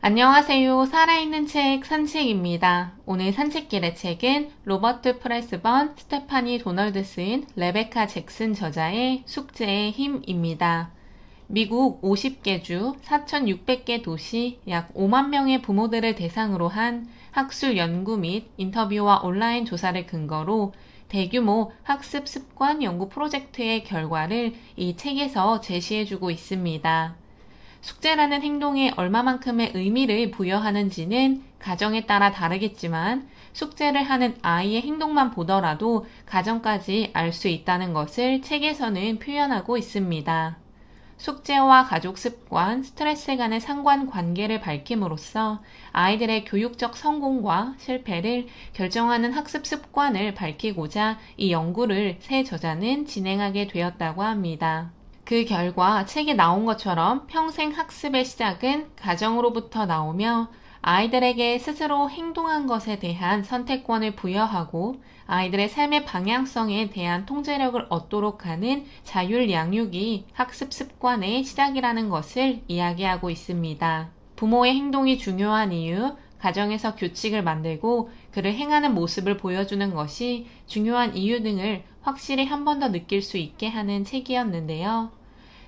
안녕하세요. 살아있는 책 산책입니다. 오늘 산책길의 책은 로버트 프레스번, 스테파니 도널드 쓰인 레베카 잭슨 저자의 숙제의 힘입니다. 미국 50개 주 4,600개 도시 약 5만 명의 부모들을 대상으로 한 학술 연구 및 인터뷰와 온라인 조사를 근거로 대규모 학습 습관 연구 프로젝트의 결과를 이 책에서 제시해주고 있습니다. 숙제라는 행동에 얼마만큼의 의미를 부여하는지는 가정에 따라 다르겠지만 숙제를 하는 아이의 행동만 보더라도 가정까지 알 수 있다는 것을 책에서는 표현하고 있습니다. 숙제와 가족 습관, 스트레스 간의 상관관계를 밝힘으로써 아이들의 교육적 성공과 실패를 결정하는 학습 습관을 밝히고자 이 연구를 새 저자는 진행하게 되었다고 합니다. 그 결과 책에 나온 것처럼 평생 학습의 시작은 가정으로부터 나오며 아이들에게 스스로 행동한 것에 대한 선택권을 부여하고 아이들의 삶의 방향성에 대한 통제력을 얻도록 하는 자율 양육이 학습 습관의 시작이라는 것을 이야기하고 있습니다. 부모의 행동이 중요한 이유, 가정에서 규칙을 만들고 그를 행하는 모습을 보여주는 것이 중요한 이유 등을 확실히 한 번 더 느낄 수 있게 하는 책이었는데요.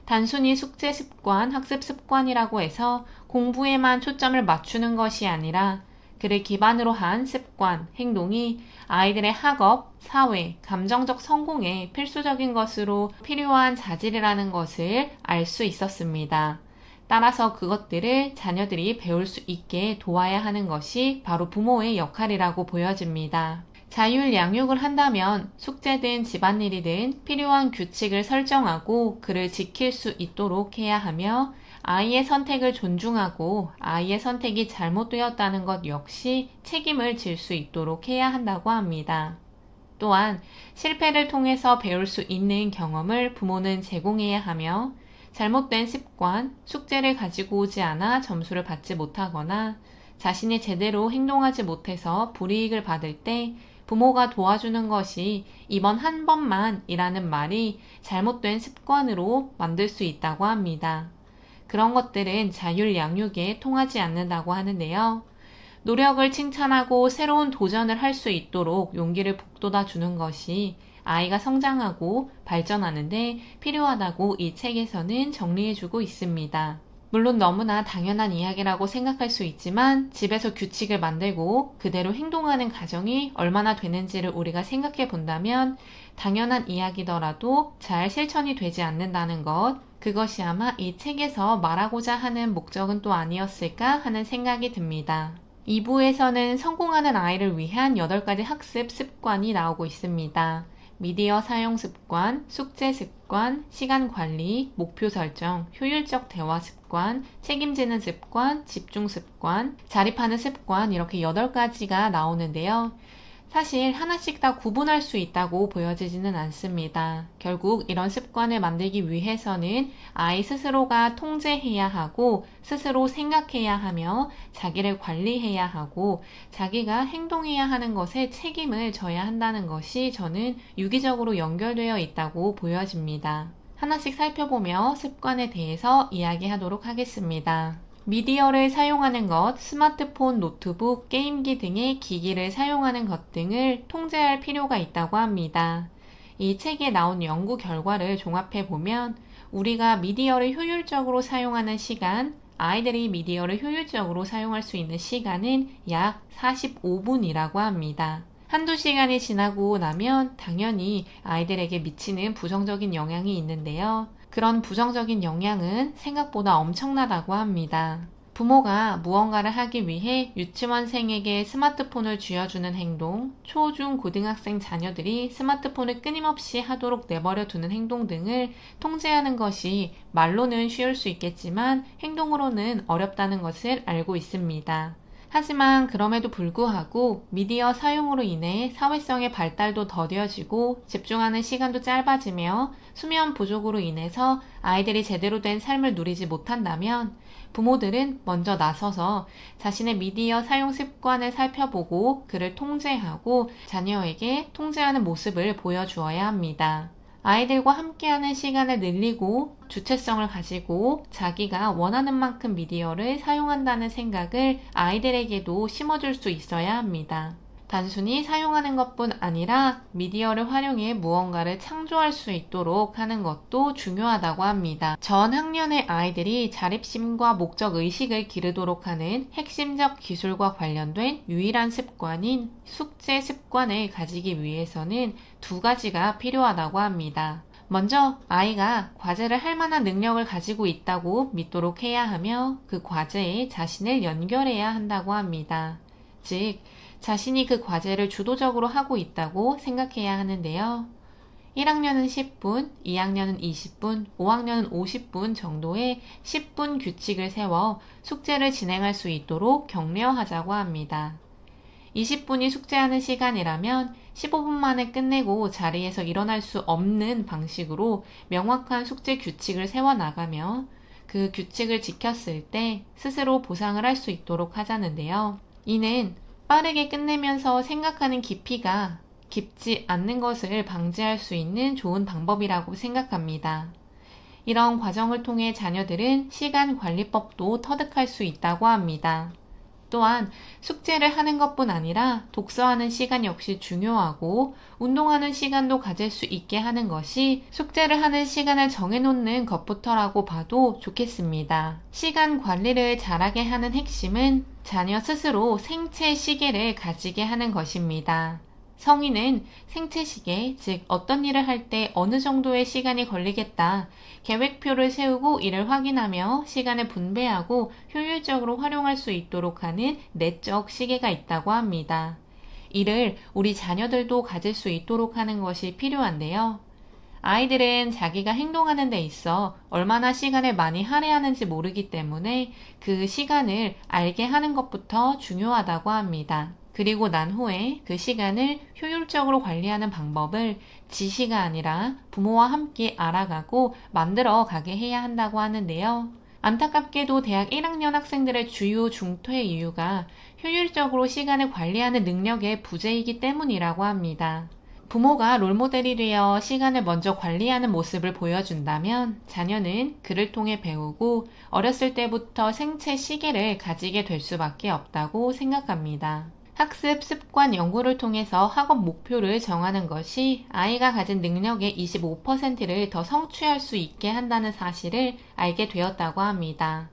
단순히 숙제 습관, 학습 습관이라고 해서 공부에만 초점을 맞추는 것이 아니라 그를 기반으로 한 습관, 행동이 아이들의 학업, 사회, 감정적 성공에 필수적인 것으로 필요한 자질이라는 것을 알 수 있었습니다. 따라서 그것들을 자녀들이 배울 수 있게 도와야 하는 것이 바로 부모의 역할이라고 보여집니다. 자율 양육을 한다면 숙제든 집안일이든 필요한 규칙을 설정하고 그를 지킬 수 있도록 해야 하며 아이의 선택을 존중하고 아이의 선택이 잘못되었다는 것 역시 책임을 질 수 있도록 해야 한다고 합니다. 또한 실패를 통해서 배울 수 있는 경험을 부모는 제공해야 하며 잘못된 습관, 숙제를 가지고 오지 않아 점수를 받지 못하거나 자신이 제대로 행동하지 못해서 불이익을 받을 때 부모가 도와주는 것이 이번 한 번만이라는 말이 잘못된 습관으로 만들 수 있다고 합니다. 그런 것들은 자율 양육에 통하지 않는다고 하는데요. 노력을 칭찬하고 새로운 도전을 할 수 있도록 용기를 북돋아 주는 것이 아이가 성장하고 발전하는데 필요하다고 이 책에서는 정리해주고 있습니다. 물론 너무나 당연한 이야기라고 생각할 수 있지만 집에서 규칙을 만들고 그대로 행동하는 가정이 얼마나 되는지를 우리가 생각해 본다면 당연한 이야기더라도 잘 실천이 되지 않는다는 것, 그것이 아마 이 책에서 말하고자 하는 목적은 또 아니었을까 하는 생각이 듭니다. 2부에서는 성공하는 아이를 위한 8가지 학습 습관이 나오고 있습니다. 미디어 사용 습관, 숙제 습관, 시간 관리, 목표 설정, 효율적 대화 습관, 책임지는 습관, 집중 습관, 자립하는 습관 이렇게 8가지가 나오는데요. 사실 하나씩 다 구분할 수 있다고 보여지지는 않습니다. 결국 이런 습관을 만들기 위해서는 아이 스스로가 통제해야 하고 스스로 생각해야 하며 자기를 관리해야 하고 자기가 행동해야 하는 것에 책임을 져야 한다는 것이 저는 유기적으로 연결되어 있다고 보여집니다. 하나씩 살펴보며 습관에 대해서 이야기하도록 하겠습니다. 미디어를 사용하는 것, 스마트폰, 노트북, 게임기 등의 기기를 사용하는 것 등을 통제할 필요가 있다고 합니다. 이 책에 나온 연구 결과를 종합해 보면 우리가 미디어를 효율적으로 사용하는 시간, 아이들이 미디어를 효율적으로 사용할 수 있는 시간은 약 45분이라고 합니다. 한두 시간이 지나고 나면 당연히 아이들에게 미치는 부정적인 영향이 있는데요. 그런 부정적인 영향은 생각보다 엄청나다고 합니다. 부모가 무언가를 하기 위해 유치원생에게 스마트폰을 쥐어주는 행동, 초, 중, 고등학생 자녀들이 스마트폰을 끊임없이 하도록 내버려 두는 행동 등을 통제하는 것이 말로는 쉬울 수 있겠지만 행동으로는 어렵다는 것을 알고 있습니다. 하지만 그럼에도 불구하고 미디어 사용으로 인해 사회성의 발달도 더뎌지고 집중하는 시간도 짧아지며 수면 부족으로 인해서 아이들이 제대로 된 삶을 누리지 못한다면 부모들은 먼저 나서서 자신의 미디어 사용 습관을 살펴보고 그를 통제하고 자녀에게 통제하는 모습을 보여주어야 합니다. 아이들과 함께하는 시간을 늘리고 주체성을 가지고 자기가 원하는 만큼 미디어를 사용한다는 생각을 아이들에게도 심어줄 수 있어야 합니다. 단순히 사용하는 것뿐 아니라 미디어를 활용해 무언가를 창조할 수 있도록 하는 것도 중요하다고 합니다. 전 학년의 아이들이 자립심과 목적의식을 기르도록 하는 핵심적 기술과 관련된 유일한 습관인 숙제 습관을 가지기 위해서는 두 가지가 필요하다고 합니다. 먼저 아이가 과제를 할 만한 능력을 가지고 있다고 믿도록 해야 하며 그 과제에 자신을 연결해야 한다고 합니다. 즉, 자신이 그 과제를 주도적으로 하고 있다고 생각해야 하는데요. 1학년은 10분, 2학년은 20분, 5학년은 50분 정도의 10분 규칙을 세워 숙제를 진행할 수 있도록 격려하자고 합니다. 20분이 숙제하는 시간이라면 15분 만에 끝내고 자리에서 일어날 수 없는 방식으로 명확한 숙제 규칙을 세워나가며 그 규칙을 지켰을 때 스스로 보상을 할 수 있도록 하자는데요. 이는 빠르게 끝내면서 생각하는 깊이가 깊지 않는 것을 방지할 수 있는 좋은 방법이라고 생각합니다. 이런 과정을 통해 자녀들은 시간 관리법도 터득할 수 있다고 합니다. 또한 숙제를 하는 것뿐 아니라 독서하는 시간 역시 중요하고 운동하는 시간도 가질 수 있게 하는 것이 숙제를 하는 시간을 정해놓는 것부터라고 봐도 좋겠습니다. 시간 관리를 잘하게 하는 핵심은 자녀 스스로 생체 시계를 가지게 하는 것입니다. 성인은 생체 시계, 즉 어떤 일을 할 때 어느 정도의 시간이 걸리겠다, 계획표를 세우고 이를 확인하며 시간을 분배하고 효율적으로 활용할 수 있도록 하는 내적 시계가 있다고 합니다. 이를 우리 자녀들도 가질 수 있도록 하는 것이 필요한데요. 아이들은 자기가 행동하는 데 있어 얼마나 시간을 많이 할애하는지 모르기 때문에 그 시간을 알게 하는 것부터 중요하다고 합니다. 그리고 난 후에 그 시간을 효율적으로 관리하는 방법을 지시가 아니라 부모와 함께 알아가고 만들어 가게 해야 한다고 하는데요. 안타깝게도 대학 1학년 학생들의 주요 중퇴 이유가 효율적으로 시간을 관리하는 능력의 부재이기 때문이라고 합니다. 부모가 롤모델이 되어 시간을 먼저 관리하는 모습을 보여준다면 자녀는 그를 통해 배우고 어렸을 때부터 생체 시계를 가지게 될 수밖에 없다고 생각합니다. 학습 습관 연구를 통해서 학업 목표를 정하는 것이 아이가 가진 능력의 25%를 더 성취할 수 있게 한다는 사실을 알게 되었다고 합니다.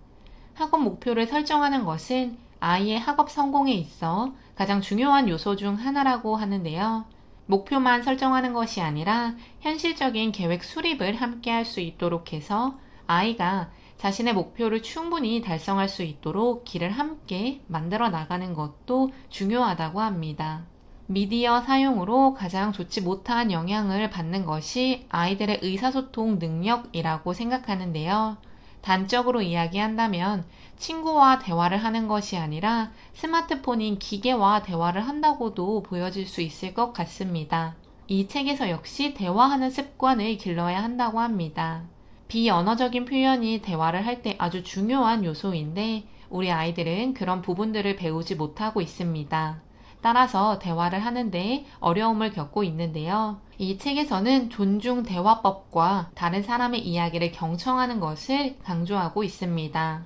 학업 목표를 설정하는 것은 아이의 학업 성공에 있어 가장 중요한 요소 중 하나라고 하는데요. 목표만 설정하는 것이 아니라 현실적인 계획 수립을 함께 할 수 있도록 해서 아이가 자신의 목표를 충분히 달성할 수 있도록 길을 함께 만들어 나가는 것도 중요하다고 합니다. 미디어 사용으로 가장 좋지 못한 영향을 받는 것이 아이들의 의사소통 능력이라고 생각하는데요. 단적으로 이야기한다면 친구와 대화를 하는 것이 아니라 스마트폰인 기계와 대화를 한다고도 보여질 수 있을 것 같습니다. 이 책에서 역시 대화하는 습관을 길러야 한다고 합니다. 비언어적인 표현이 대화를 할 때 아주 중요한 요소인데 우리 아이들은 그런 부분들을 배우지 못하고 있습니다. 따라서 대화를 하는데 어려움을 겪고 있는데요. 이 책에서는 존중 대화법과 다른 사람의 이야기를 경청하는 것을 강조하고 있습니다.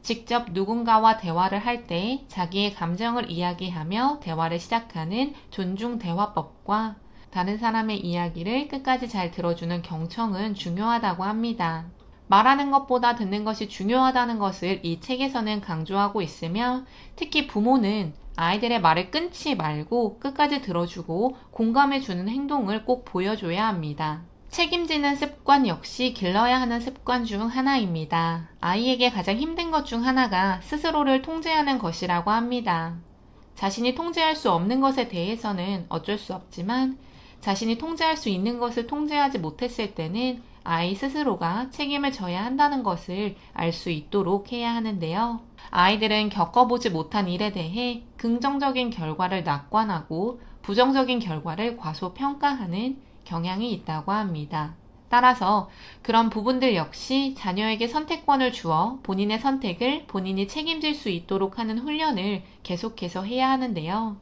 직접 누군가와 대화를 할 때 자기의 감정을 이야기하며 대화를 시작하는 존중 대화법과 다른 사람의 이야기를 끝까지 잘 들어주는 경청은 중요하다고 합니다. 말하는 것보다 듣는 것이 중요하다는 것을 이 책에서는 강조하고 있으며 특히 부모는 아이들의 말을 끊지 말고 끝까지 들어주고 공감해주는 행동을 꼭 보여줘야 합니다. 책임지는 습관 역시 길러야 하는 습관 중 하나입니다. 아이에게 가장 힘든 것 중 하나가 스스로를 통제하는 것이라고 합니다. 자신이 통제할 수 없는 것에 대해서는 어쩔 수 없지만 자신이 통제할 수 있는 것을 통제하지 못했을 때는 아이 스스로가 책임을 져야 한다는 것을 알 수 있도록 해야 하는데요. 아이들은 겪어보지 못한 일에 대해 긍정적인 결과를 낙관하고 부정적인 결과를 과소평가하는 경향이 있다고 합니다. 따라서 그런 부분들 역시 자녀에게 선택권을 주어 본인의 선택을 본인이 책임질 수 있도록 하는 훈련을 계속해서 해야 하는데요.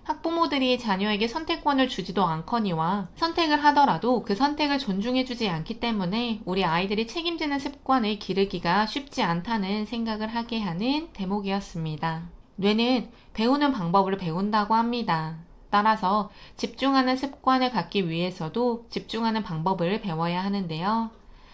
학부모들이 자녀에게 선택권을 주지도 않거니와 선택을 하더라도 그 선택을 존중해주지 않기 때문에 우리 아이들이 책임지는 습관을 기르기가 쉽지 않다는 생각을 하게 하는 대목이었습니다. 뇌는 배우는 방법을 배운다고 합니다. 따라서 집중하는 습관을 갖기 위해서도 집중하는 방법을 배워야 하는데요.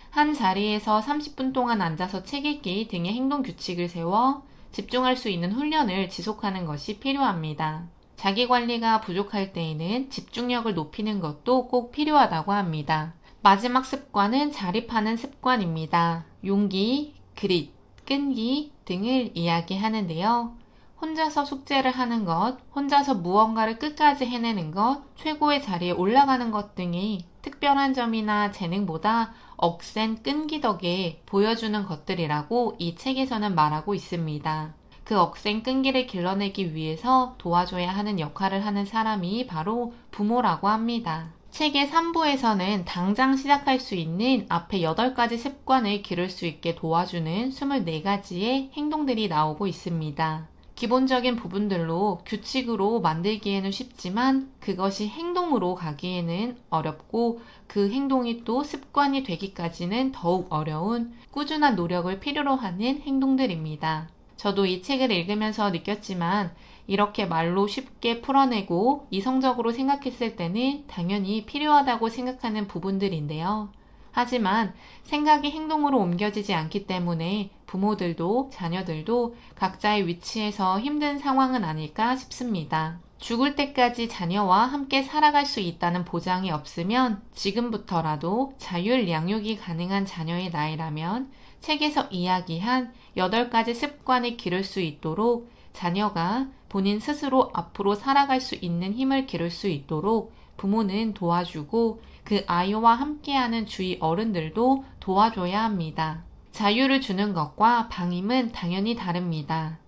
한 자리에서 30분 동안 앉아서 책 읽기 등의 행동 규칙을 세워 집중할 수 있는 훈련을 지속하는 것이 필요합니다. 자기관리가 부족할 때에는 집중력을 높이는 것도 꼭 필요하다고 합니다. 마지막 습관은 자립하는 습관입니다. 용기, 그릿, 끈기 등을 이야기하는데요. 혼자서 숙제를 하는 것, 혼자서 무언가를 끝까지 해내는 것, 최고의 자리에 올라가는 것 등이 특별한 점이나 재능보다 억센 끈기 덕에 보여주는 것들이라고 이 책에서는 말하고 있습니다. 그 억센 끈기를 길러내기 위해서 도와줘야 하는 역할을 하는 사람이 바로 부모라고 합니다. 책의 3부에서는 당장 시작할 수 있는 앞에 8가지 습관을 기를 수 있게 도와주는 24가지의 행동들이 나오고 있습니다. 기본적인 부분들로 규칙으로 만들기에는 쉽지만 그것이 행동으로 가기에는 어렵고 그 행동이 또 습관이 되기까지는 더욱 어려운 꾸준한 노력을 필요로 하는 행동들입니다. 저도 이 책을 읽으면서 느꼈지만 이렇게 말로 쉽게 풀어내고 이성적으로 생각했을 때는 당연히 필요하다고 생각하는 부분들인데요. 하지만 생각이 행동으로 옮겨지지 않기 때문에 부모들도 자녀들도 각자의 위치에서 힘든 상황은 아닐까 싶습니다. 죽을 때까지 자녀와 함께 살아갈 수 있다는 보장이 없으면 지금부터라도 자율 양육이 가능한 자녀의 나이라면 책에서 이야기한 8가지 습관을 기를 수 있도록 자녀가 본인 스스로 앞으로 살아갈 수 있는 힘을 기를 수 있도록 부모는 도와주고 그 아이와 함께하는 주위 어른들도 도와줘야 합니다. 자유를 주는 것과 방임은 당연히 다릅니다.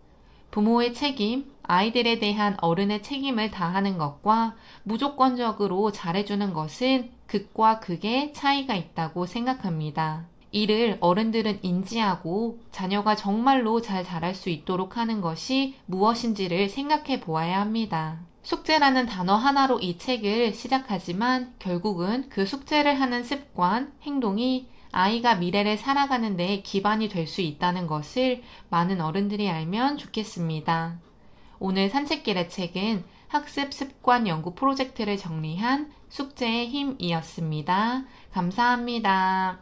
부모의 책임, 아이들에 대한 어른의 책임을 다하는 것과 무조건적으로 잘해주는 것은 극과 극의 차이가 있다고 생각합니다. 이를 어른들은 인지하고 자녀가 정말로 잘 자랄 수 있도록 하는 것이 무엇인지를 생각해 보아야 합니다. 숙제라는 단어 하나로 이 책을 시작하지만 결국은 그 숙제를 하는 습관, 행동이 아이가 미래를 살아가는 데 기반이 될 수 있다는 것을 많은 어른들이 알면 좋겠습니다. 오늘 산책길의 책은 학습 습관 연구 프로젝트를 정리한 숙제의 힘이었습니다. 감사합니다.